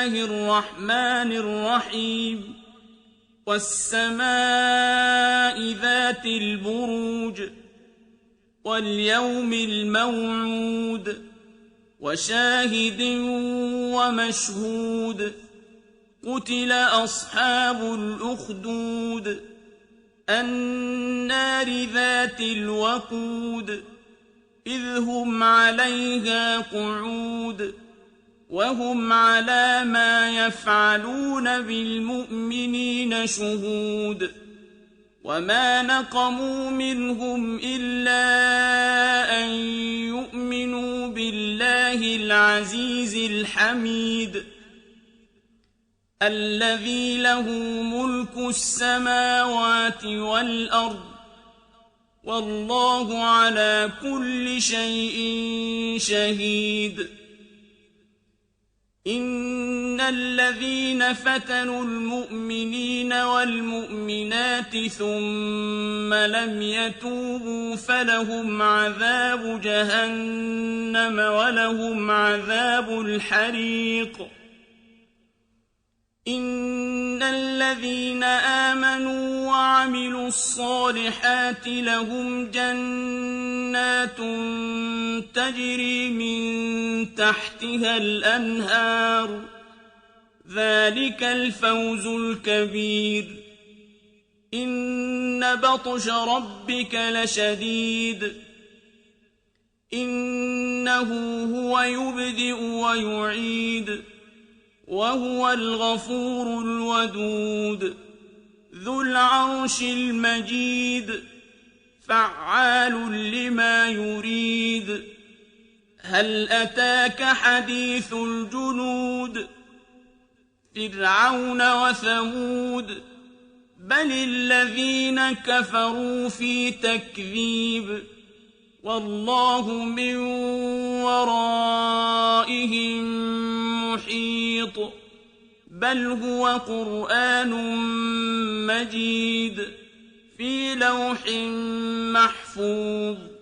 الله الرحمن الرحيم والسماء ذات البروج واليوم الموعود وشاهد ومشهود قتل أصحاب الأخدود النار ذات الوقود إذ هم عليها قعود وهم على ما يفعلون بالمؤمنين شهود وما نقموا منهم إلا أن يؤمنوا بالله العزيز الحميد الذي له ملك السماوات والأرض والله على كل شيء شهيد إن الذين فتنوا المؤمنين والمؤمنات ثم لم يتوبوا فلهم عذاب جهنم ولهم عذاب الحريق إن الذين آمنوا وعملوا الصالحات لهم جنات تجري من تحتها الأنهار ذلك الفوز الكبير إن بطش ربك لشديد إنه هو يبدئ ويعيد وهو الغفور الودود ذو العرش المجيد فعال لما يريد هل أتاك حديث الجنود فرعون وثمود بل الذين كفروا في تكذيب والله من ورائهم محيط بل هو قرآن مجيد في لوح محفوظ